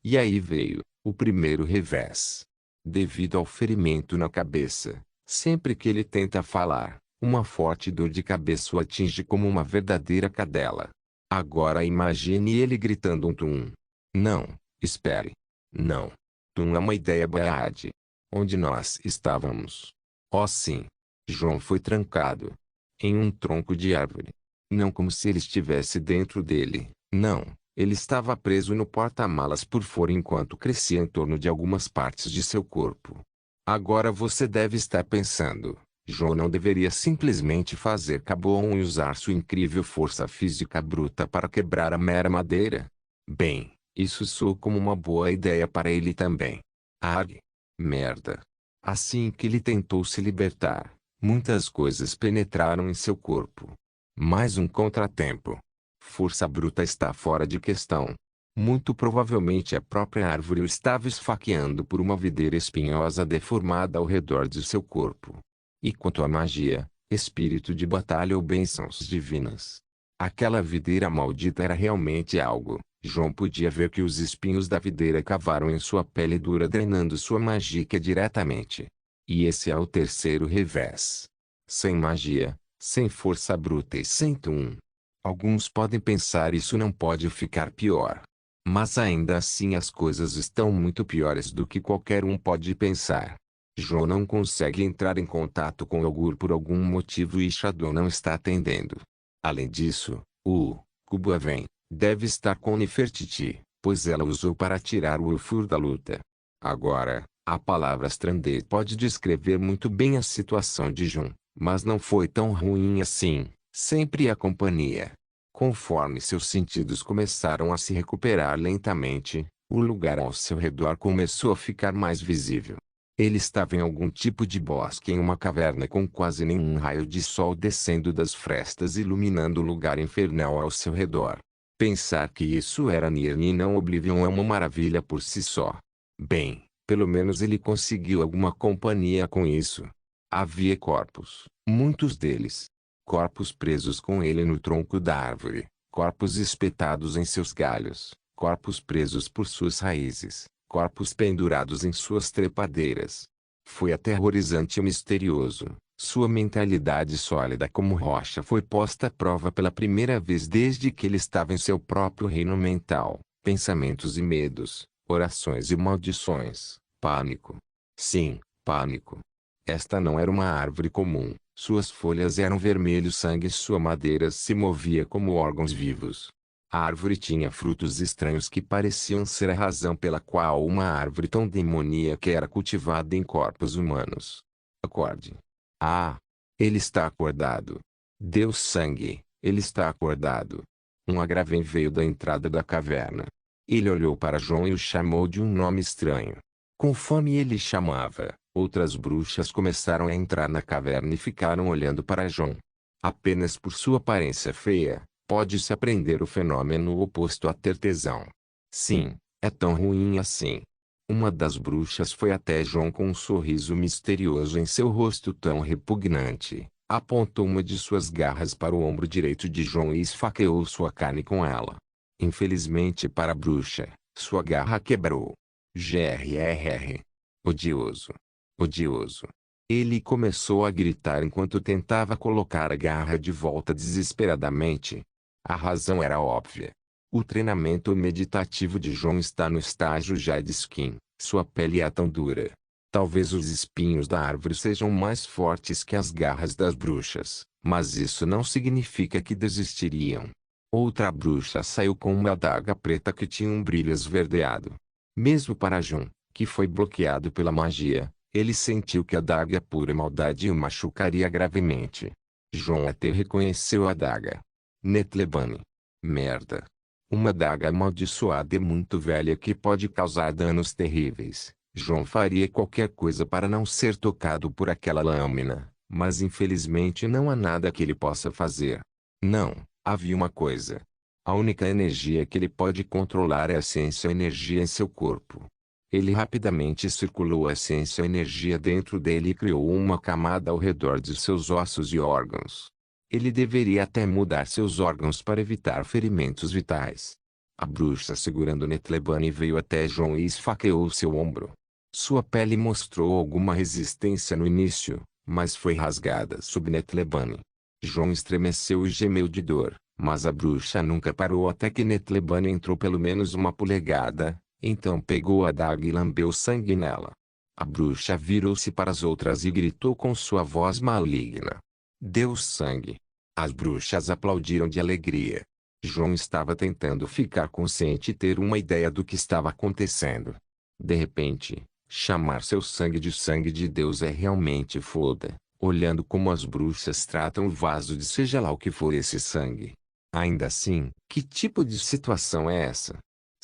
E aí veio o primeiro revés. Devido ao ferimento na cabeça, sempre que ele tenta falar, uma forte dor de cabeça o atinge como uma verdadeira cadela. Agora imagine ele gritando um tum. Não, espere. Não. Tum é uma ideia Baad. Onde nós estávamos? Oh sim. João foi trancado em um tronco de árvore. Não como se ele estivesse dentro dele. Não, ele estava preso no porta-malas por fora enquanto crescia em torno de algumas partes de seu corpo. Agora você deve estar pensando, João não deveria simplesmente fazer Cabon e usar sua incrível força física bruta para quebrar a mera madeira? Bem, isso soou como uma boa ideia para ele também. Arg! Merda! Assim que ele tentou se libertar, muitas coisas penetraram em seu corpo. Mais um contratempo. Força bruta está fora de questão. Muito provavelmente a própria árvore o estava esfaqueando por uma videira espinhosa deformada ao redor de seu corpo. E quanto à magia, espírito de batalha ou bênçãos divinas, aquela videira maldita era realmente algo. João podia ver que os espinhos da videira cavaram em sua pele dura drenando sua magia diretamente. E esse é o terceiro revés. Sem magia, sem força bruta e sem tum. Alguns podem pensar isso não pode ficar pior. Mas ainda assim as coisas estão muito piores do que qualquer um pode pensar. João não consegue entrar em contato com Augur por algum motivo e Shadow não está atendendo. Além disso, o Kubuaven deve estar com Nefertiti, pois ela usou para tirar o Ulfur da luta. Agora, a palavra Stranded pode descrever muito bem a situação de João, mas não foi tão ruim assim, sempre a companhia. Conforme seus sentidos começaram a se recuperar lentamente, o lugar ao seu redor começou a ficar mais visível. Ele estava em algum tipo de bosque em uma caverna com quase nenhum raio de sol descendo das frestas iluminando o lugar infernal ao seu redor. Pensar que isso era Nirn e não Oblivion é uma maravilha por si só. Bem, pelo menos ele conseguiu alguma companhia com isso. Havia corpos, muitos deles. Corpos presos com ele no tronco da árvore, corpos espetados em seus galhos, corpos presos por suas raízes, corpos pendurados em suas trepadeiras. Foi aterrorizante e misterioso. Sua mentalidade sólida como rocha foi posta à prova pela primeira vez desde que ele estava em seu próprio reino mental. Pensamentos e medos, orações e maldições, pânico. Sim, pânico. Esta não era uma árvore comum. Suas folhas eram vermelho sangue e sua madeira se movia como órgãos vivos. A árvore tinha frutos estranhos que pareciam ser a razão pela qual uma árvore tão demoníaca era cultivada em corpos humanos. Acorde. Ah! Ele está acordado. Deu sangue, ele está acordado. Um Agraven veio da entrada da caverna. Ele olhou para João e o chamou de um nome estranho. Conforme ele chamava, outras bruxas começaram a entrar na caverna e ficaram olhando para João. Apenas por sua aparência feia, pode-se aprender o fenômeno oposto a ter tesão. Sim, é tão ruim assim. Uma das bruxas foi até João com um sorriso misterioso em seu rosto tão repugnante. Apontou uma de suas garras para o ombro direito de João e esfaqueou sua carne com ela. Infelizmente para a bruxa, sua garra quebrou. Grrr. Odioso. Odioso. Ele começou a gritar enquanto tentava colocar a garra de volta desesperadamente. A razão era óbvia. O treinamento meditativo de João está no estágio Jade Skin. Sua pele é tão dura. Talvez os espinhos da árvore sejam mais fortes que as garras das bruxas, mas isso não significa que desistiriam. Outra bruxa saiu com uma adaga preta que tinha um brilho esverdeado. Mesmo para João, que foi bloqueado pela magia, ele sentiu que a adaga é pura maldade e o machucaria gravemente. João até reconheceu a adaga. Netlebane. Merda. Uma adaga amaldiçoada e muito velha que pode causar danos terríveis. João faria qualquer coisa para não ser tocado por aquela lâmina, mas infelizmente não há nada que ele possa fazer. Não, havia uma coisa. A única energia que ele pode controlar é a essência energia em seu corpo. Ele rapidamente circulou a essência energia dentro dele e criou uma camada ao redor de seus ossos e órgãos. Ele deveria até mudar seus órgãos para evitar ferimentos vitais. A bruxa segurando Netlebane veio até João e esfaqueou seu ombro. Sua pele mostrou alguma resistência no início, mas foi rasgada sob Netlebane. João estremeceu e gemeu de dor, mas a bruxa nunca parou até que Netlebane entrou pelo menos uma polegada, então pegou a adaga e lambeu sangue nela. A bruxa virou-se para as outras e gritou com sua voz maligna: "Deu sangue!" As bruxas aplaudiram de alegria. João estava tentando ficar consciente e ter uma ideia do que estava acontecendo. De repente, chamar seu sangue de Deus é realmente foda, olhando como as bruxas tratam o vaso de seja lá o que for esse sangue. Ainda assim, que tipo de situação é essa?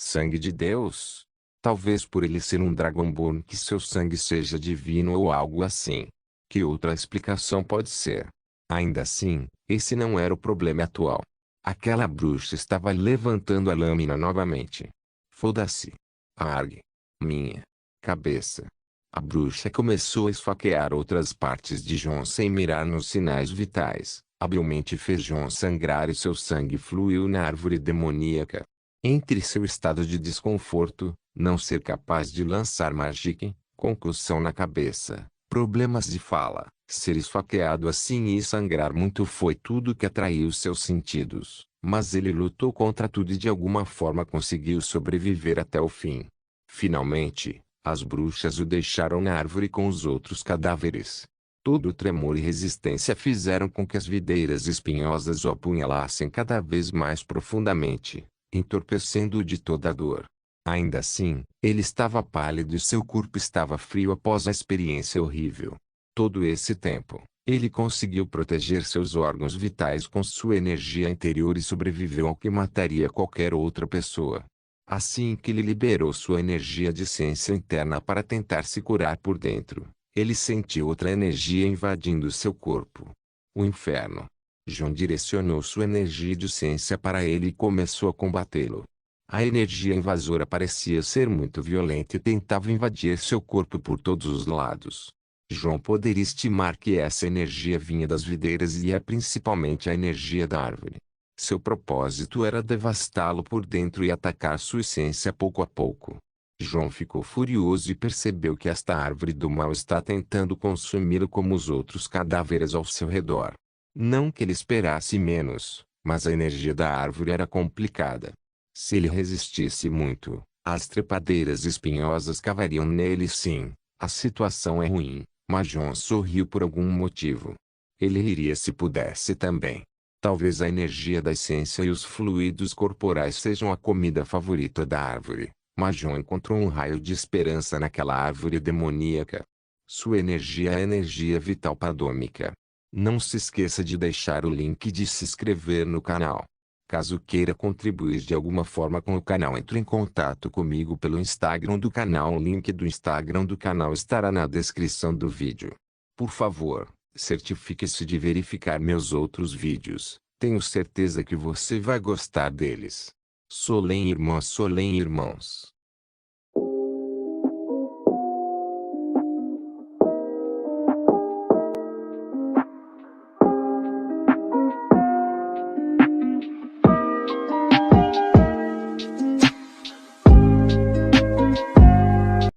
Sangue de Deus? Talvez por ele ser um Dragonborn que seu sangue seja divino ou algo assim. Que outra explicação pode ser? Ainda assim, esse não era o problema atual. Aquela bruxa estava levantando a lâmina novamente. Foda-se. Argue. Minha cabeça. A bruxa começou a esfaquear outras partes de João sem mirar nos sinais vitais. Habilmente fez João sangrar e seu sangue fluiu na árvore demoníaca. Entre seu estado de desconforto, não ser capaz de lançar magia, concussão na cabeça, problemas de fala, ser esfaqueado assim e sangrar muito foi tudo que atraiu seus sentidos, mas ele lutou contra tudo e de alguma forma conseguiu sobreviver até o fim. Finalmente, as bruxas o deixaram na árvore com os outros cadáveres. Todo o tremor e resistência fizeram com que as videiras espinhosas o apunhalassem cada vez mais profundamente, entorpecendo-o de toda a dor. Ainda assim, ele estava pálido e seu corpo estava frio após a experiência horrível. Todo esse tempo, ele conseguiu proteger seus órgãos vitais com sua energia interior e sobreviveu ao que mataria qualquer outra pessoa. Assim que ele liberou sua energia de essência interna para tentar se curar por dentro, ele sentiu outra energia invadindo seu corpo. O inferno. João direcionou sua energia de essência para ele e começou a combatê-lo. A energia invasora parecia ser muito violenta e tentava invadir seu corpo por todos os lados. João poderia estimar que essa energia vinha das videiras e é principalmente a energia da árvore. Seu propósito era devastá-lo por dentro e atacar sua essência pouco a pouco. João ficou furioso e percebeu que esta árvore do mal está tentando consumi-lo como os outros cadáveres ao seu redor. Não que ele esperasse menos, mas a energia da árvore era complicada. Se ele resistisse muito, as trepadeiras espinhosas cavariam nele sim. A situação é ruim, mas João sorriu por algum motivo. Ele riria se pudesse também. Talvez a energia da essência e os fluidos corporais sejam a comida favorita da árvore, mas João encontrou um raio de esperança naquela árvore demoníaca. Sua energia é a energia vital padômica. Não se esqueça de deixar o link e de se inscrever no canal. Caso queira contribuir de alguma forma com o canal, entre em contato comigo pelo Instagram do canal. O link do Instagram do canal estará na descrição do vídeo. Por favor, certifique-se de verificar meus outros vídeos. Tenho certeza que você vai gostar deles. Solem irmãos.